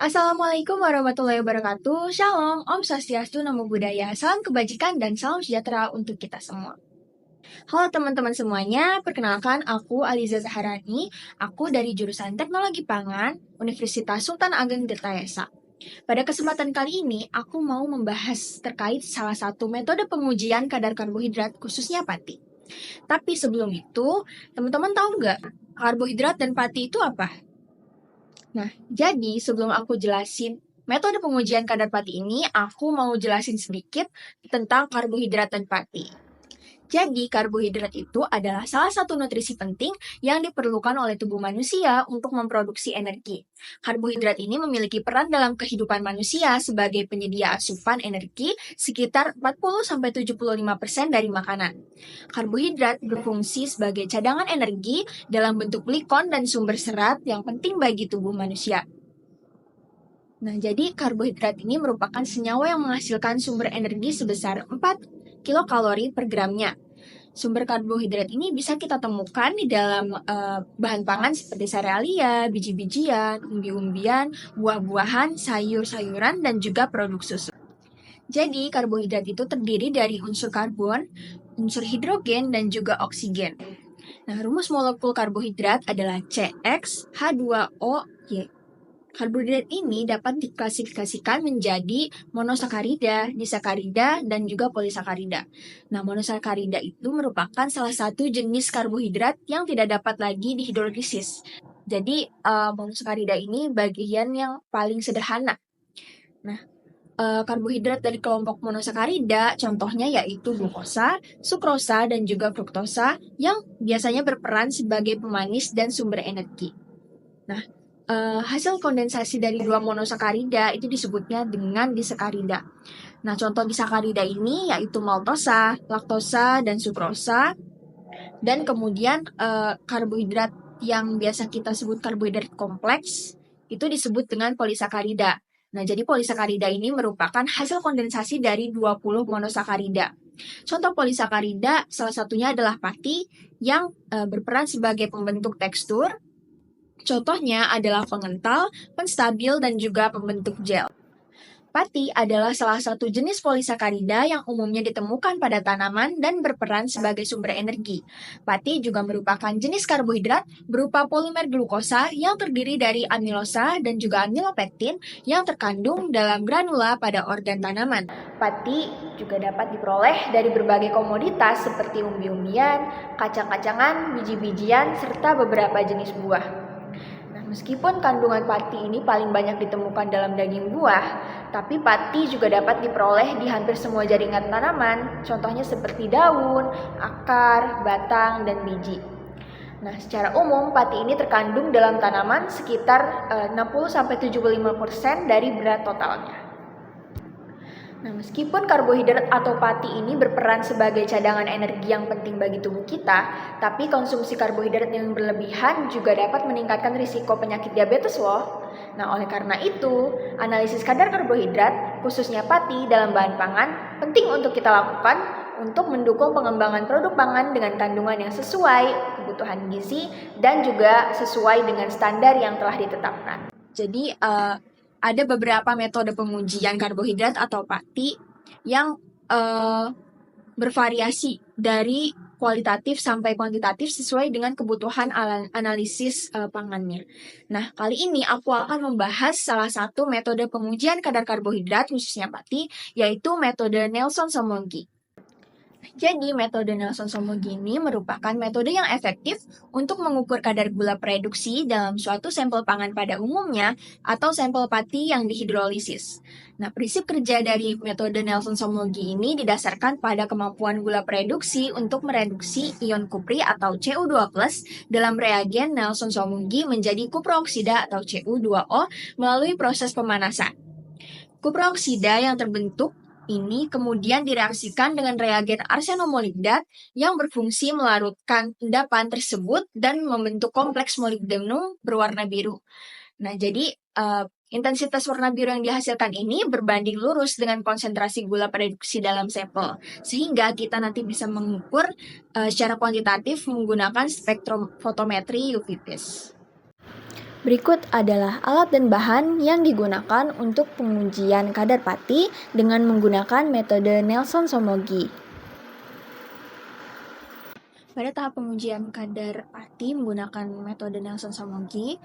Assalamualaikum warahmatullahi wabarakatuh. Shalom, Om Swastiastu, Namo Buddhaya, salam kebajikan dan salam sejahtera untuk kita semua. Halo teman-teman semuanya, perkenalkan aku Aliza Zaharani. Aku dari jurusan Teknologi Pangan, Universitas Sultan Ageng Tirtayasa. Pada kesempatan kali ini, aku mau membahas terkait salah satu metode pengujian kadar karbohidrat khususnya pati. Tapi sebelum itu, teman-teman tahu nggak karbohidrat dan pati itu apa? Nah, jadi sebelum aku jelasin metode pengujian kadar pati ini, aku mau jelasin sedikit tentang karbohidrat dan pati. Jadi, karbohidrat itu adalah salah satu nutrisi penting yang diperlukan oleh tubuh manusia untuk memproduksi energi. Karbohidrat ini memiliki peran dalam kehidupan manusia sebagai penyedia asupan energi sekitar 40-75% dari makanan. Karbohidrat berfungsi sebagai cadangan energi dalam bentuk glikon dan sumber serat yang penting bagi tubuh manusia. Nah, jadi karbohidrat ini merupakan senyawa yang menghasilkan sumber energi sebesar 4 kilokalori per gramnya. Sumber karbohidrat ini bisa kita temukan di dalam bahan pangan seperti serealia, biji-bijian, umbi-umbian, buah-buahan, sayur-sayuran, dan juga produk susu. Jadi, karbohidrat itu terdiri dari unsur karbon, unsur hidrogen, dan juga oksigen. Nah, rumus molekul karbohidrat adalah CX-H2OY. Karbohidrat ini dapat diklasifikasikan menjadi monosakarida, disakarida, dan juga polisakarida. Nah, monosakarida itu merupakan salah satu jenis karbohidrat yang tidak dapat lagi dihidrolisis. Jadi, monosakarida ini bagian yang paling sederhana. Nah, karbohidrat dari kelompok monosakarida contohnya yaitu glukosa, sukrosa, dan juga fruktosa yang biasanya berperan sebagai pemanis dan sumber energi. Nah, hasil kondensasi dari dua monosakarida itu disebutnya dengan disakarida. Nah, contoh disakarida ini yaitu maltosa, laktosa, dan sukrosa. Dan kemudian karbohidrat yang biasa kita sebut karbohidrat kompleks itu disebut dengan polisakarida. Nah, jadi polisakarida ini merupakan hasil kondensasi dari 20 monosakarida. Contoh polisakarida salah satunya adalah pati yang berperan sebagai pembentuk tekstur. Contohnya adalah pengental, penstabil, dan juga pembentuk gel. Pati adalah salah satu jenis polisakarida yang umumnya ditemukan pada tanaman dan berperan sebagai sumber energi. Pati juga merupakan jenis karbohidrat berupa polimer glukosa yang terdiri dari amilosa dan juga amilopektin yang terkandung dalam granula pada organ tanaman. Pati juga dapat diperoleh dari berbagai komoditas seperti umbi-umbian, kacang-kacangan, biji-bijian, serta beberapa jenis buah. Meskipun kandungan pati ini paling banyak ditemukan dalam daging buah, tapi pati juga dapat diperoleh di hampir semua jaringan tanaman, contohnya seperti daun, akar, batang, dan biji. Nah, secara umum pati ini terkandung dalam tanaman sekitar 60-75% dari berat totalnya. Nah, meskipun karbohidrat atau pati ini berperan sebagai cadangan energi yang penting bagi tubuh kita, tapi konsumsi karbohidrat yang berlebihan juga dapat meningkatkan risiko penyakit diabetes loh. Nah, oleh karena itu, analisis kadar karbohidrat, khususnya pati dalam bahan pangan, penting untuk kita lakukan untuk mendukung pengembangan produk pangan dengan kandungan yang sesuai kebutuhan gizi dan juga sesuai dengan standar yang telah ditetapkan. Jadi, ada beberapa metode pengujian karbohidrat atau pati yang bervariasi dari kualitatif sampai kuantitatif sesuai dengan kebutuhan analisis pangannya. Nah, kali ini aku akan membahas salah satu metode pengujian kadar karbohidrat khususnya pati, yaitu metode Nelson-Somogyi. Jadi, metode Nelson-Somogyi ini merupakan metode yang efektif untuk mengukur kadar gula produksi dalam suatu sampel pangan pada umumnya atau sampel pati yang dihidrolisis. Nah, prinsip kerja dari metode Nelson-Somogyi ini didasarkan pada kemampuan gula produksi untuk mereduksi ion kupri atau Cu2+ dalam reagen Nelson-Somogyi menjadi kuprooksida atau Cu2O melalui proses pemanasan. Kuprooksida yang terbentuk ini kemudian direaksikan dengan reagen arsenomolibdat yang berfungsi melarutkan endapan tersebut dan membentuk kompleks molibdenum berwarna biru. Nah, jadi intensitas warna biru yang dihasilkan ini berbanding lurus dengan konsentrasi gula produksi dalam sampel, sehingga kita nanti bisa mengukur secara kuantitatif menggunakan spektrofotometri UV-Vis. Berikut adalah alat dan bahan yang digunakan untuk pengujian kadar pati dengan menggunakan metode Nelson-Somogyi. Pada tahap pengujian kadar pati menggunakan metode Nelson-Somogyi,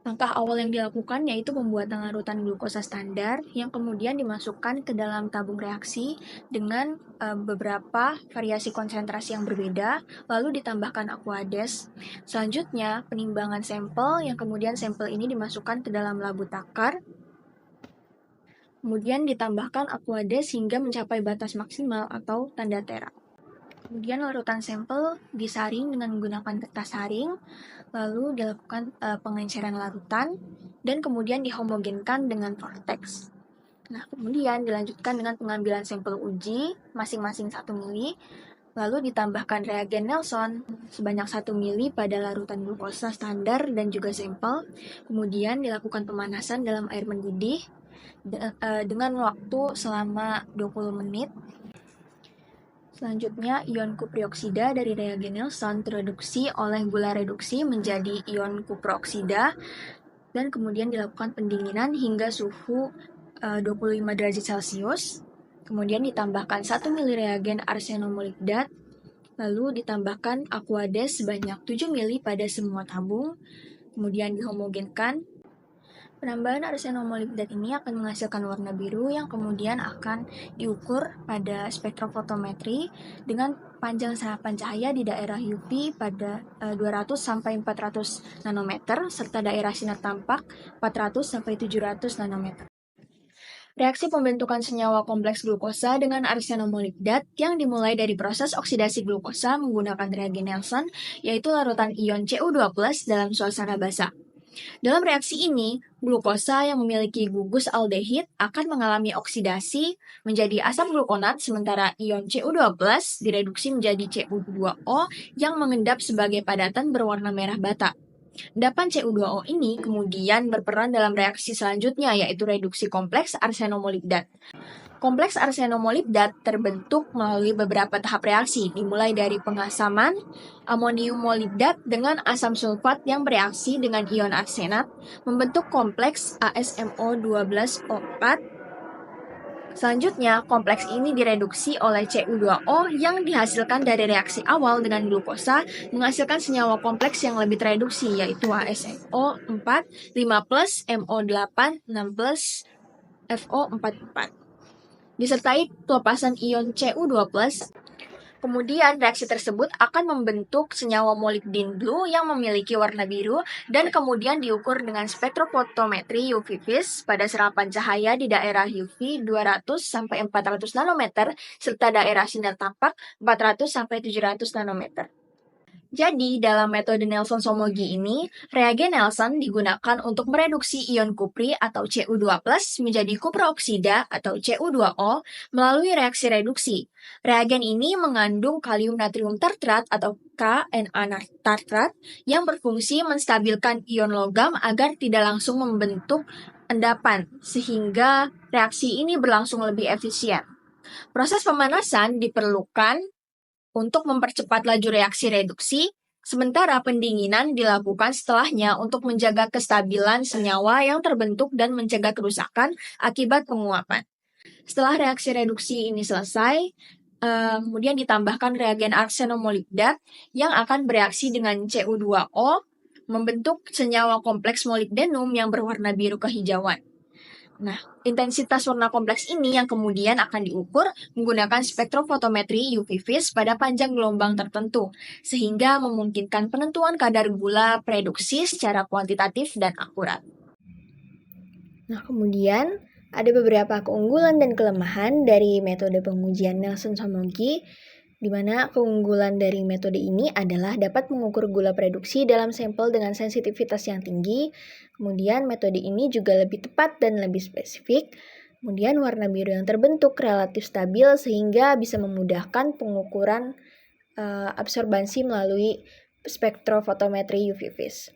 langkah awal yang dilakukan yaitu pembuatan larutan glukosa standar yang kemudian dimasukkan ke dalam tabung reaksi dengan beberapa variasi konsentrasi yang berbeda, lalu ditambahkan aquades. Selanjutnya, penimbangan sampel yang kemudian sampel ini dimasukkan ke dalam labu takar, kemudian ditambahkan aquades hingga mencapai batas maksimal atau tanda tera. Kemudian larutan sampel disaring dengan menggunakan kertas saring, lalu dilakukan pengenceran larutan, dan kemudian dihomogenkan dengan vortex. Nah, kemudian dilanjutkan dengan pengambilan sampel uji masing-masing 1 mili, lalu ditambahkan reagen Nelson sebanyak 1 mili pada larutan glukosa standar dan juga sampel, kemudian dilakukan pemanasan dalam air mendidih dengan waktu selama 20 menit. Selanjutnya, ion kuprioksida dari reagen Nelson tereduksi oleh gula reduksi menjadi ion kuprooksida dan kemudian dilakukan pendinginan hingga suhu 25 derajat Celcius. Kemudian ditambahkan 1 mili reagen arsenomolibdat, lalu ditambahkan aquades sebanyak 7 mili pada semua tabung, kemudian dihomogenkan. Penambahan arsenomolibdat ini akan menghasilkan warna biru yang kemudian akan diukur pada spektrofotometri dengan panjang serapan cahaya di daerah UV pada 200 sampai 400 nanometer serta daerah sinar tampak 400 sampai 700 nanometer. Reaksi pembentukan senyawa kompleks glukosa dengan arsenomolibdat yang dimulai dari proses oksidasi glukosa menggunakan reagen Nelson, yaitu larutan ion Cu2+ dalam suasana basah. Dalam reaksi ini, glukosa yang memiliki gugus aldehid akan mengalami oksidasi menjadi asam glukonat, sementara ion Cu2+ direduksi menjadi Cu2O yang mengendap sebagai padatan berwarna merah bata. Endapan Cu2O ini kemudian berperan dalam reaksi selanjutnya, yaitu reduksi kompleks arsenomolibdat. Kompleks arsenomolibdat terbentuk melalui beberapa tahap reaksi, dimulai dari pengasaman amonium molibdat dengan asam sulfat yang bereaksi dengan ion arsenat, membentuk kompleks AsMO12O4. Selanjutnya, kompleks ini direduksi oleh Cu2O yang dihasilkan dari reaksi awal dengan glukosa, menghasilkan senyawa kompleks yang lebih tereduksi, yaitu AsO4, 5+, MO8, 6+, FO44. Disertai pelepasan ion Cu2+, kemudian reaksi tersebut akan membentuk senyawa molybdin blue yang memiliki warna biru dan kemudian diukur dengan spektrofotometri UV vis pada serapan cahaya di daerah UV 200 sampai 400 nanometer serta daerah sinar tampak 400 sampai 700 nanometer. Jadi, dalam metode Nelson-Somogyi ini, reagen Nelson digunakan untuk mereduksi ion kupri atau Cu2+ menjadi kuprooksida atau Cu2O melalui reaksi reduksi. Reagen ini mengandung kalium natrium tartrat atau KNA tartrat yang berfungsi menstabilkan ion logam agar tidak langsung membentuk endapan, sehingga reaksi ini berlangsung lebih efisien. Proses pemanasan diperlukan untuk mempercepat laju reaksi reduksi, sementara pendinginan dilakukan setelahnya untuk menjaga kestabilan senyawa yang terbentuk dan mencegah kerusakan akibat penguapan. Setelah reaksi reduksi ini selesai, kemudian ditambahkan reagen arsenomolibdat yang akan bereaksi dengan Cu2O, membentuk senyawa kompleks molibdenum yang berwarna biru kehijauan. Nah, intensitas warna kompleks ini yang kemudian akan diukur menggunakan spektrofotometri UV vis pada panjang gelombang tertentu, sehingga memungkinkan penentuan kadar gula preduksi secara kuantitatif dan akurat. Nah, kemudian ada beberapa keunggulan dan kelemahan dari metode pengujian Nelson-Somogyi, di mana keunggulan dari metode ini adalah dapat mengukur gula preduksi dalam sampel dengan sensitivitas yang tinggi. Kemudian metode ini juga lebih tepat dan lebih spesifik. Kemudian warna biru yang terbentuk relatif stabil sehingga bisa memudahkan pengukuran absorbansi melalui spektrofotometri UV vis.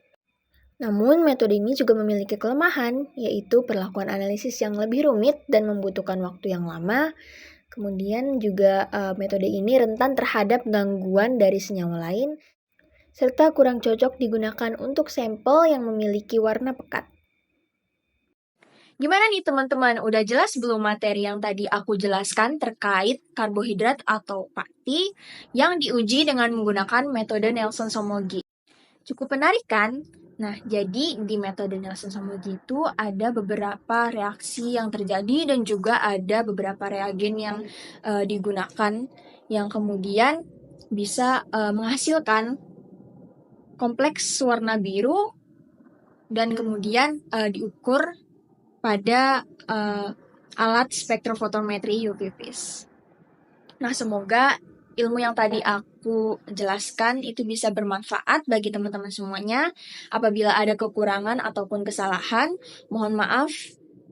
Namun metode ini juga memiliki kelemahan, yaitu perlakuan analisis yang lebih rumit dan membutuhkan waktu yang lama. Kemudian juga metode ini rentan terhadap gangguan dari senyawa lain, serta kurang cocok digunakan untuk sampel yang memiliki warna pekat. Gimana nih teman-teman? Udah jelas belum materi yang tadi aku jelaskan terkait karbohidrat atau pati yang diuji dengan menggunakan metode Nelson-Somogyi? Cukup menarik kan? Nah, jadi di metode Nelson-Somogyi itu ada beberapa reaksi yang terjadi dan juga ada beberapa reagen yang digunakan yang kemudian bisa menghasilkan kompleks warna biru dan kemudian diukur pada alat spektrofotometri UV-Vis. Nah, semoga ilmu yang tadi aku jelaskan itu bisa bermanfaat bagi teman-teman semuanya. Apabila ada kekurangan ataupun kesalahan, mohon maaf.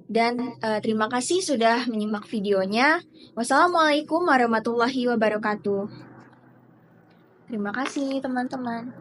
Dan terima kasih sudah menyimak videonya. Wassalamualaikum warahmatullahi wabarakatuh. Terima kasih teman-teman.